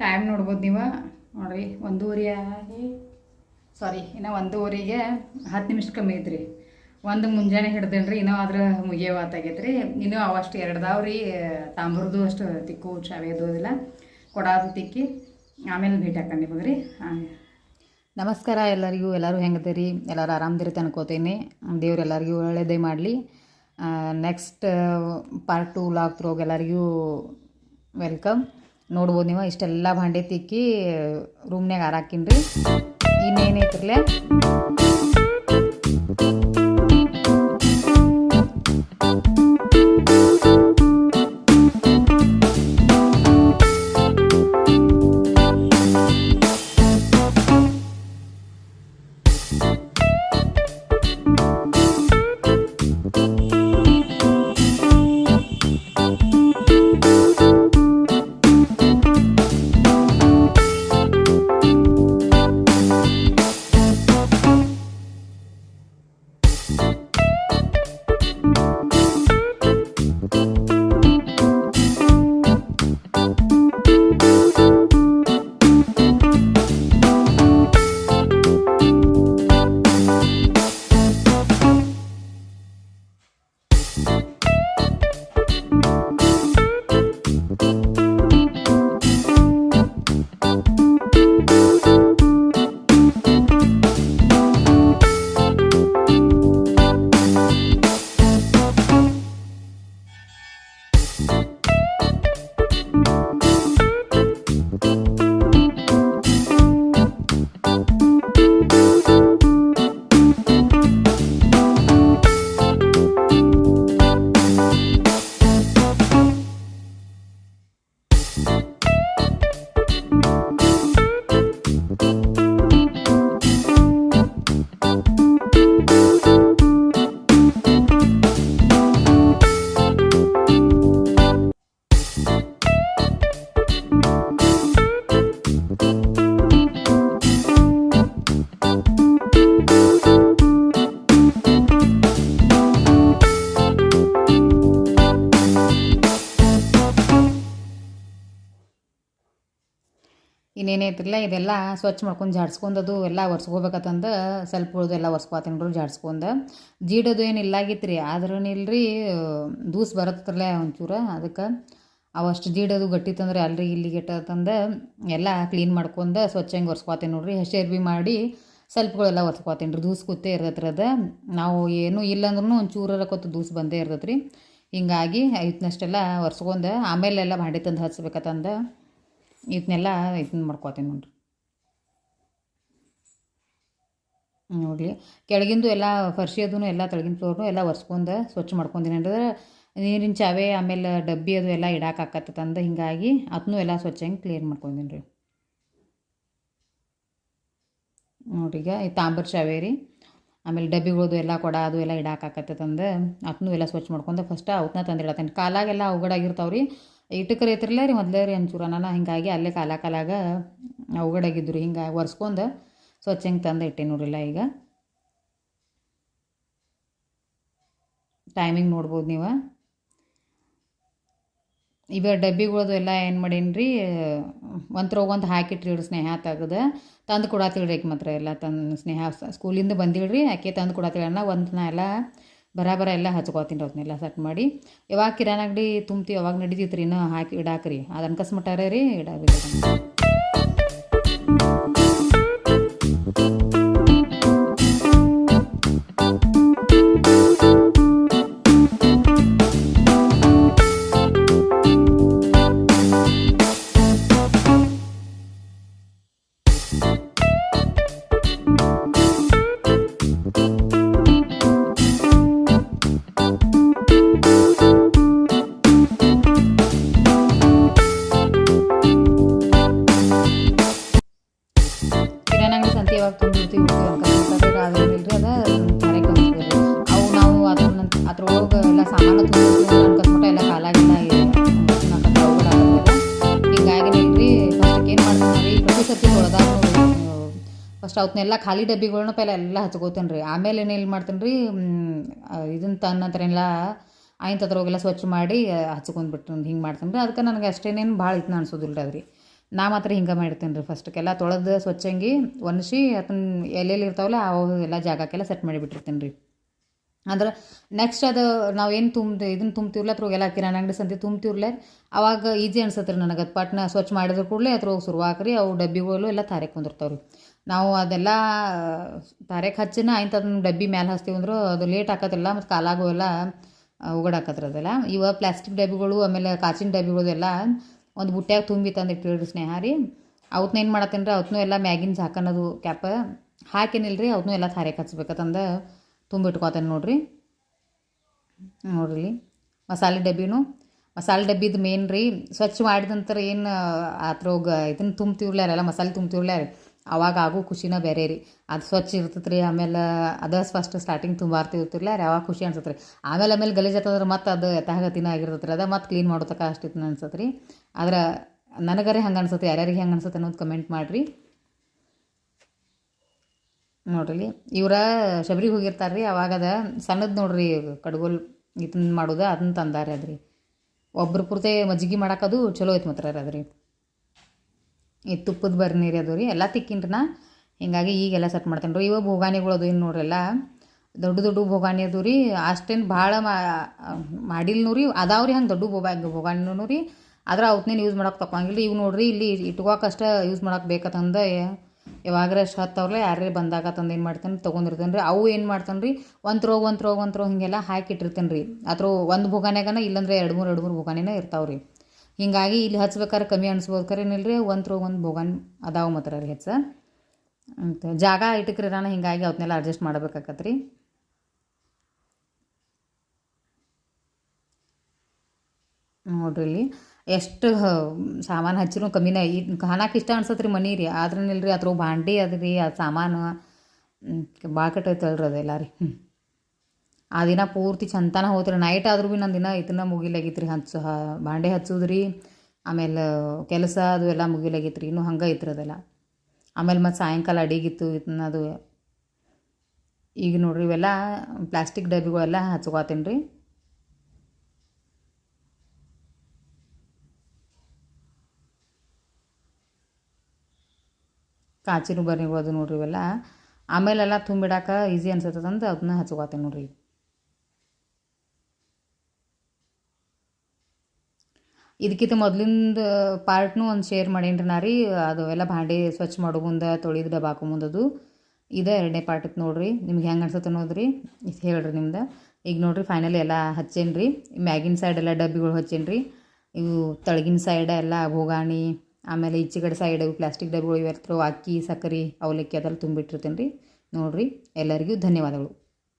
Time ನೋಡ್ಬೋದು ನೀವು ನೋಡ್ರಿ 1:30 ಆಗಿ ಇನ್ನು 1:30ಗೆ 10 ನಿಮಿಷ ಕಮ್ಮಿ ಐತ್ರಿ. ಒಂದು ಮುಂಜಾನೆ ಹಿಡ್ದೇನ್ರಿ ಇನ್ನೂ ಅದ್ರ ಮುಗಿಯೋವಾತಾಗೈತ್ರಿ. ಇನ್ನೂ ಅವಷ್ಟು 2 ದಾವ್ರಿ ತಾಂಬೂರ್ದು ಅಷ್ಟು ತಿಕ್ಕು ಚಾವೆ ಇಲ್ಲ ಕೊಡಾದು ತಿಕ್ಕಿ ಆಮೇಲೆ ಭೇಟಿ ಹಾಕೊಂಡು ನಿಮಗೆ ರೀ. ನಮಸ್ಕಾರ ಎಲ್ಲರಿಗೂ. ಎಲ್ಲರೂ ಹೆಂಗದಿರಿ? ಎಲ್ಲರೂ ಆರಾಮದಿರುತ್ತೆ ಅನ್ಕೋತೀನಿ. ದೇವ್ರು ಎಲ್ಲರಿಗೂ ಒಳ್ಳೆಯದೇ ಮಾಡಲಿ. ನೆಕ್ಸ್ಟ್ ಪಾರ್ಟ್ 2 ವ್ಲಾಗ್ ಥ್ರೋಗ್ ಎಲ್ಲರಿಗೂ ವೆಲ್ಕಮ್. ನೋಡ್ಬೋದು ನೀವು ಇಷ್ಟೆಲ್ಲ ಭಾಂಡೆ ತಿಕ್ಕಿ ರೂಮ್ನಾಗ ಹಾರಾಕಿನ್ರಿ. ಇನ್ನೇನೈತಿರ್ಲೆ ಇನ್ನೇನೈತಿರಲ್ಲ ಇದೆಲ್ಲ ಸ್ವಚ್ಛ ಮಾಡ್ಕೊಂಡು ಜಾಡ್ಸ್ಕೊಂಡದು ಎಲ್ಲ ಒರೆಸ್ಕೋಬೇಕಂತಂದು ಸ್ವಲ್ಪ ಉಳ್ದೆಲ್ಲ ಒರೆಸ್ಕೊತೀನಿ ಜಾಡ್ಸ್ಕೊಂಡು. ಜೀಡೋದು ಏನು ಇಲ್ಲಾಗಿತ್ತು ರೀ, ಆದ್ರೂ ಇಲ್ರಿ ದೂಸ್ ಬರತ್ತಲ್ಲ ಒಂಚೂರು. ಅದಕ್ಕೆ ಅವಷ್ಟು ಜೀಡೋದು ಗಟ್ಟಿತ್ತಂದ್ರೆ ಅಲ್ರಿ ಇಲ್ಲಿಗೆ ಇಟ್ಟಂದು ಎಲ್ಲ ಕ್ಲೀನ್ ಮಾಡ್ಕೊಂಡು ಸ್ವಚ್ಛಂಗೆ ಒರೆಸ್ಕೊತೀನಿ ನೋಡ್ರಿ. ಹಸಿ ಅರ್ಬಿ ಮಾಡಿ ಸ್ವಲ್ಪಗಳೆಲ್ಲ ಒರೆಸ್ಕೊತೀನಿ ರೀ. ದೂಸ್ ಕೂತೇ ಇರ್ತೈತ್ರದ. ನಾವು ಏನೂ ಇಲ್ಲಾಂದ್ರೂ ಒಂಚೂರ ಕೊತ್ತು ದೂಸ್ ಬಂದೇ ಇರ್ತೈತೆ ರೀ. ಹಿಂಗಾಗಿ ಇದನ್ನಷ್ಟೆಲ್ಲ ಒರೆಸ್ಕೊಂಡು ಆಮೇಲೆ ಎಲ್ಲ ಭಾಂಡೆ ತಂದು ಹಚ್ಬೇಕಂತಂದು ಇದನ್ನೆಲ್ಲ ಇದನ್ನ ಮಾಡ್ಕೊತೀನಿ ನೋಡ್ರಿ. ನೋಡಲಿ ಕೆಳಗಿಂದು ಎಲ್ಲ ಫರ್ಶಿ ಅದೂ ಎಲ್ಲ ತೆಳಗಿನ ಫ್ಲೋರ್ನು ಎಲ್ಲ ಒರೆಸ್ಕೊಂಡು ಸ್ವಚ್ಛ ಮಾಡ್ಕೊಂಡಿನಿ ಅಂದ್ರೆ ನೀರಿನ ಚಾವೆ ಆಮೇಲೆ ಡಬ್ಬಿ ಅದು ಎಲ್ಲ ಇಡಾಕಾಕತ್ತಂದು ಹಿಂಗಾಗಿ ಅದನ್ನೂ ಎಲ್ಲ ಸ್ವಚ್ಛಂಗೆ ಕ್ಲೀನ್ ಮಾಡ್ಕೊಂಡಿನಿ ರೀ. ನೋಡ್ರೀಗ ಈ ತಾಂಬರ್ ಚಾವೆ ರೀ, ಆಮೇಲೆ ಡಬ್ಬಿಗಳದು ಎಲ್ಲ ಕೊಡ ಅದು ಎಲ್ಲ ಇಡಾಕಾಕತ್ತಂದು ಅದನ್ನೂ ಎಲ್ಲ ಸ್ವಚ್ಛ ಮಾಡ್ಕೊಂಡು ಫಸ್ಟ್ ಅವನ್ನ ತಂದಿಡತ್ತೀನಿ. ಕಾಲಾಗೆಲ್ಲ ಅವಗಡಾಗಿರ್ತಾವೆ ರೀ. ಇಟ್ಟಕ್ಕೆ ಐತಿರಲ್ಲ ರೀ ಮೊದಲೇ ರೀ ಒಂಚೂರ ನಾನು ಹಿಂಗಾಗಿ ಅಲ್ಲೇ ಕಾಲಾಗ ಅವಗಡಾಗಿದ್ದು ಹಿಂಗಾಗಿ ಒರೆಸ್ಕೊಂಡು ಸ್ವಚ್ಛಂಗೆ ತಂದು ಇಟ್ಟೆ ನೋಡ್ರಿಲ್ಲ. ಈಗ ಟೈಮಿಂಗ್ ನೋಡ್ಬೋದು ನೀವು. ಇವ ಡಬ್ಬಿಗಳದು ಎಲ್ಲ ಏನು ಮಾಡೀನಿ ರೀ ಒಂಥರ ಹಾಕಿಟ್ರಿ ಇವ್ರು ಸ್ನೇಹ ತೆಗೆದು ತಂದು ಕೊಡತ್ತಿಳ್ರಿ. ಆಕೆ ಮಾತ್ರ ಎಲ್ಲ ತಂದು ಸ್ನೇಹ ಸ್ಕೂಲಿಂದ ಬಂದಿಳ್ರಿ, ಆಕೆ ತಂದು ಕೊಡತ್ತಿಳಣ್ಣ ಒಂದು ಎಲ್ಲ ಬರಾಬರ ಎಲ್ಲ ಹಚ್ಕೋತೀನಿ ರೀ. ಅದನ್ನೆಲ್ಲ ಸೆಟ್ ಮಾಡಿ ಯಾವಾಗ ಕಿರಾಣಿ ಅಂಗಡಿ ತುಂಬ್ತೀವಿ ಅವಾಗ ನಡೀತಿತ್ತು ರೀ ಇನ್ನೂ ಹಾಕಿ ಇಡಾಕ್ರಿ. ಅದು ಅನ್ಕಸ್ಮಟ್ಟಾರೆ ರೀ ಇಡಬೇಕು. ಇವಾಗ ತುಂಬಿರ್ತೀವಿ ಅನ್ಕೊಂಡ್ರೆ ಅದೇನಿಲ್ಲ ರೀ, ಅದು ಕರೆಕ್ಟ್ ಅನ್ಸ್ತೀವಿ ರೀ. ಅವು ನಾವು ಅದ್ರೊಳಗೆ ಎಲ್ಲ ಸಾಮಾನು ತುಂಬಿರ್ತೀವಿ ಅನ್ಕಸ್ಮಟ್ಟ ಎಲ್ಲ ಕಾಲಾಗೆಲ್ಲ ಹಿಂಗಾಗಿ ನಿಲ್ರಿ. ಫಸ್ಟಿಗೆ ಏನು ಮಾಡ್ತೀನಿ ರೀ, ಪ್ರತಿ ಸರ್ತಿ ತೊಳೆದಾಗ ಫಸ್ಟ್ ಅವನ್ನೆಲ್ಲ ಖಾಲಿ ಡಬ್ಬಿಗಳ್ನ ಪೈಲ ಎಲ್ಲ ಹಚ್ಕೋತೀನಿ ರೀ. ಆಮೇಲೆ ಏನೇನು ಮಾಡ್ತೀನಿ ರೀ ಇದನ್ನು ತನ್ನಂತರೆಲ್ಲ ಆಯ್ತು ಅದ್ರೊಳಗೆಲ್ಲ ಸ್ವಚ್ಛ ಮಾಡಿ ಹಚ್ಕೊಂಡ್ಬಿಟ್ಟು ಹಿಂಗೆ ಮಾಡ್ತೀನಿ ರೀ. ಅದಕ್ಕೆ ನನಗೆ ಅಷ್ಟೇನೇನು ಭಾಳ ಇದನ್ನ ಅನ್ಸೋದಿಲ್ಲ ರೀ. ನಾ ಮಾತ್ರ ಹಿಂಗೆ ಮಾಡಿರ್ತೇನೆ ರೀ. ಫಸ್ಟ್ಗೆಲ್ಲ ತೊಳೆದು ಸ್ವಚ್ಛಂಗಿ ಒಣಸಿ ಅದನ್ನ ಎಲ್ಲೆಲ್ಲಿ ಇರ್ತಾವಲ್ಲ ಅವು ಎಲ್ಲ ಜಾಗಕ್ಕೆಲ್ಲ ಸೆಟ್ ಮಾಡಿಬಿಟ್ಟಿರ್ತೀನಿ ರೀ. ಅಂದ್ರೆ ನೆಕ್ಸ್ಟ್ ಅದು ನಾವು ಏನು ಇದನ್ನು ತುಂಬ್ತಿವ್ರಲ್ಲ ಅದ್ರೊಗೆಲ್ಲ ಕಿರಾಣಿ ಅಂಗಡಿ ಸಂತೆ ತುಂಬ್ತಿವ್ರಲ್ಲ ಅವಾಗ ಈಜಿ ಅನ್ಸತ್ತೆ ರೀ ನನಗೆ. ಅದು ಪಟ್ನ ಸ್ವಚ್ಛ ಮಾಡಿದ್ರ ಕೂಡಲೇ ಅದ್ರೊಳಗೆ ಶುರುವಾಕ್ರಿ ಅವು ಡಬ್ಬಿಗಳು ಎಲ್ಲ ತಾರೆಗೆ ಕುಂದಿರ್ತಾವೆ ರೀ. ನಾವು ಅದೆಲ್ಲ ತಾರೆಗೆ ಹಚ್ಚಿನ ಆಯ್ತು ಅದನ್ನ ಡಬ್ಬಿ ಮ್ಯಾಲೆ ಹಚ್ತೀವಿ ಅಂದ್ರೆ ಅದು ಲೇಟ್ ಆಕತ್ತಿಲ್ಲ ಮತ್ತು ಕಾಲಾಗು ಎಲ್ಲ ಉಗಡಾಕತ್ರಿ ಅದೆಲ್ಲ. ಇವ ಪ್ಲಾಸ್ಟಿಕ್ ಡಬ್ಬಿಗಳು ಆಮೇಲೆ ಕಾಚಿನ ಡಬ್ಬಿಗಳು ಎಲ್ಲ ಒಂದು ಬುಟ್ಟ್ಯಾಗ ತುಂಬಿ ತಂದು ಇಟ್ಟಿರಿ ಸ್ನೇಹ ರೀ. ಅವತ್ತನ್ನ ಏನು ಮಾಡತ್ತೇನೆ ರೀ, ಅವತ್ತನ್ನೂ ಎಲ್ಲ ಮ್ಯಾಗಿನ ಜಾಕನದು ಕ್ಯಾಪ ಹಾಕೇನಿಲ್ಲ ರೀ, ಅವತ್ತನ್ನೂ ಎಲ್ಲ ತಾರೆಗೆ ಹಚ್ಬೇಕಂತಂದು ತುಂಬಿಟ್ಕೋತೇನೆ ನೋಡಿರಿ. ನೋಡ್ರಿ ಮಸಾಲೆ ಡಬ್ಬಿದು ಮೇನ್ ರೀ ಸ್ವಚ್ಛ ಮಾಡಿದ ನಂತರ ಏನು ಅದ್ರೊಳಗೆ ಇದನ್ನು ತುಂಬ್ತಿವ್ರಲ್ಲ ಎಲ್ಲ ಮಸಾಲೆ ತುಂಬ್ತಿವ್ರಲ್ಲ ಅವಾಗ ಆಗೋ ಖುಷಿನ ಬೇರೆ ರೀ. ಅದು ಸ್ವಚ್ಛ ಇರ್ತೈತೆ ರೀ. ಆಮೇಲೆ ಅದು ಫಸ್ಟ್ ಸ್ಟಾರ್ಟಿಂಗ್ ತುಂಬಾರ್ತಿರ್ತಿರ್ಲ ಯಾವಾಗ ಖುಷಿ ಅನ್ಸತ್ತೆ ರೀ. ಆಮೇಲೆ ಗಲೀಜು ಆಗ್ತದ್ರೆ ಮತ್ತು ಅದು ಎತ್ತಾಗತಿನ ಆಗಿರ್ತೈತೆ ರೀ. ಅದು ಮತ್ತು ಕ್ಲೀನ್ ಮಾಡೋತಕ್ಕ ಅಷ್ಟಿತ್ತು ಅನ್ಸತ್ತೆ ರೀ. ಆದ್ರೆ ನನಗರೆ ಹಂಗೆ ಅನ್ಸುತ್ತೆ, ಯಾರ್ಯಾರಿಗೆ ಹೆಂಗೆ ಅನ್ಸುತ್ತೆ ಅನ್ನೋದು ಕಮೆಂಟ್ ಮಾಡಿರಿ. ನೋಡ್ರಿ ಇವ್ರ ಶಬರಿಗೆ ಹೋಗಿರ್ತಾರೆ ರೀ. ಅವಾಗದ ಸಣ್ಣದು ನೋಡ್ರಿ ಕಡ್ಗೋಲ್ ಇದನ್ನ ಮಾಡೋದು ಅದನ್ನ ತಂದಾರೆ ಅದ್ರಿ. ಒಬ್ರು ಪೂರ್ತಿ ಮಜ್ಜಿಗೆ ಮಾಡೋಕ್ಕದು ಚಲೋ ಐತೆ ಮಾತ್ರ ಅದ್ರಿ. ಈ ತುಪ್ಪದ ಬರ್ನೀರಿ ಅದು ರೀ ಎಲ್ಲ ತಿಕ್ಕಿನ್ರಿ ನಾ. ಹಿಂಗಾಗಿ ಈಗೆಲ್ಲ ಸೆಟ್ ಮಾಡ್ತೇನೆ ರೀ. ಇವಾಗ ಭೋಗಾನಿಗಳು ಅದು ಏನು ನೋಡ್ರಿ ಎಲ್ಲ ದೊಡ್ಡ ದೊಡ್ಡ ಭೋಗಾನಿ ಅದು ರೀ. ಅಷ್ಟೇನು ಭಾಳ ಮಾಡಿಲ್ನು ರೀ, ಅದಾವ್ರಿ ಹಂಗೆ ದೊಡ್ಡ ಭೋಗಾನಿನೂ ರೀ. ಆದ್ರೆ ಅವತ್ತೇನು ಯೂಸ್ ಮಾಡೋಕೆ ತಗೊಂಗಿಲ್ಲ. ಇವು ನೋಡ್ರಿ ಇಲ್ಲಿ ಇಟ್ಕೋಕಷ್ಟೇ ಯೂಸ್ ಮಾಡೋಕೆ ಬೇಕಂತಂದು ಯಾವಾಗ್ರೆ ಅಷ್ಟು ಹತ್ತವ್ರಲ್ಲ ಯಾರೇ ಬಂದಾಗ ತಂದು ಏನು ಮಾಡ್ತೇನೆ ತೊಗೊಂಡಿರ್ತೇನೆ ರೀ. ಅವು ಏನು ಮಾಡ್ತಾನೆ ರೀ ಒಂದು ರೋ ಹೀಗೆಲ್ಲ ಹಾಕಿಟ್ಟಿರ್ತೇನೆ ರೀ. ಅದ್ರ ಒಂದು ಭೋಗಾನ್ಯಾಗನ ಇಲ್ಲಾಂದ್ರೆ ಎರಡು ಮೂರು ಭೋಗಾನಿನ ಇರ್ತಾವೆ ರೀ. ಹೀಗಾಗಿ ಇಲ್ಲಿ ಹಚ್ಬೇಕಾದ್ರೆ ಕಮ್ಮಿ ಅನ್ಸ್ಬೋದು ಖರೆ ಏನಿಲ್ಲ ರೀ. ಒಂದು ಭೋಗಾನ್ ಅದಾವ ಮಾತ್ರ ರೀ ಹೆಚ್ಚು ಅಂತ ಜಾಗ ಇಟ್ಟಕ್ರಿ ನಾನು. ಹಿಂಗಾಗಿ ಅವನ್ನೆಲ್ಲ ಅಡ್ಜಸ್ಟ್ ಮಾಡ್ಬೇಕಾಗತ್ತೆ ರೀ. ನೋಡ್ರಿ ಇಲ್ಲಿ ಎಷ್ಟು ಸಾಮಾನು ಹಚ್ಚಿನೂ ಕಮ್ಮಿನ ಕಾಣಕ್ಕೆ ಇಷ್ಟ ಅನ್ಸತ್ತೆ ರೀ ಮನೆ ರೀ. ಆದ್ರೇನಿಲ್ಲ ರೀ ಅದ್ರ ಭಾಂಡಿ ಅದು ರೀ ಅದು ಸಾಮಾನು ಭಾಳ ಕೆಟ್ಟೈತಲ್ರಿ ಅದೆಲ್ಲ ರೀ. ಆ ದಿನ ಪೂರ್ತಿ ಚಂತನ ಹೋತ್ರಿ. ನೈಟ್ ಆದ್ರೂ ಭೀ ನನ್ನ ದಿನ ಇದನ್ನ ಮುಗಿಲಾಗಿತ್ತು ರೀ. ಭಾಂಡೆ ಹಚ್ಚೋದು ರೀ, ಆಮೇಲೆ ಕೆಲಸ ಅದು ಎಲ್ಲ ಮುಗಿಲಾಗಿತ್ತು ರೀ. ಇನ್ನೂ ಹಂಗೆ ಐತ್ರಿ ಅದೆಲ್ಲ. ಆಮೇಲೆ ಮತ್ತು ಸಾಯಂಕಾಲ ಅಡಿಗಿತ್ತು ಇದನ್ನದು. ಈಗ ನೋಡ್ರಿ ಇವೆಲ್ಲ ಪ್ಲಾಸ್ಟಿಕ್ ಡಬ್ಬಿಗಳೆಲ್ಲ ಹಚ್ಕೋತೀನಿ ರೀ. ಕಾಚಿನ ಬರ್ನಿಗಳು ಅದು ನೋಡ್ರಿ ಇವೆಲ್ಲ ಆಮೇಲೆಲ್ಲ ತುಂಬಿಡಾಕ ಈಸಿ ಅನ್ಸತ್ತಂದು ಅದನ್ನ ಹಚ್ಕೋತೀನಿ ನೋಡ್ರಿ. ಇದಕ್ಕಿಂತ ಮೊದಲಿಂದ ಪಾರ್ಟ್ನೂ ಒಂದು ಶೇರ್ ಮಾಡೀನಿ ರೀ ನಾ ರೀ. ಅದು ಎಲ್ಲ ಭಾಂಡೆ ಸ್ವಚ್ಛ ಮಾಡೋ ಮುಂದೆ ತೊಳೆದು ಡಬ್ಬ ಹಾಕೋ ಮುಂದದು ಇದು ಎರಡನೇ ಪಾರ್ಟ್ ಇತ್ತು ನೋಡ್ರಿ. ನಿಮ್ಗೆ ಹೆಂಗೆ ಅನ್ಸುತ್ತೆ ಅನ್ನೋದ್ರಿ ಇದು ಹೇಳ್ರಿ ನಿಮ್ದು. ಈಗ ನೋಡ್ರಿ ಫೈನಲಿ ಎಲ್ಲ ಹಚ್ಚೇನಿ ರೀ. ಮ್ಯಾಗಿನ ಸೈಡ್ ಎಲ್ಲ ಡಬ್ಬಿಗಳು ಹಚ್ಚೇನಿ ರೀ. ಇವು ತಳಗಿನ ಸೈಡ್ ಎಲ್ಲ ಭೋಗಾಣಿ, ಆಮೇಲೆ ಈಚೆಗಡೆ ಸೈಡ್ ಪ್ಲಾಸ್ಟಿಕ್ ಡಬ್ಬಿಗಳು ಇವೆಲ್ಲ ಅಕ್ಕಿ ಸಕ್ಕರೆ ಅವಲಕ್ಕಿ ಅದೆಲ್ಲ ತುಂಬಿಟ್ಟಿರ್ತೀನಿ ರೀ. ನೋಡಿರಿ ಎಲ್ಲರಿಗೂ ಧನ್ಯವಾದಗಳು.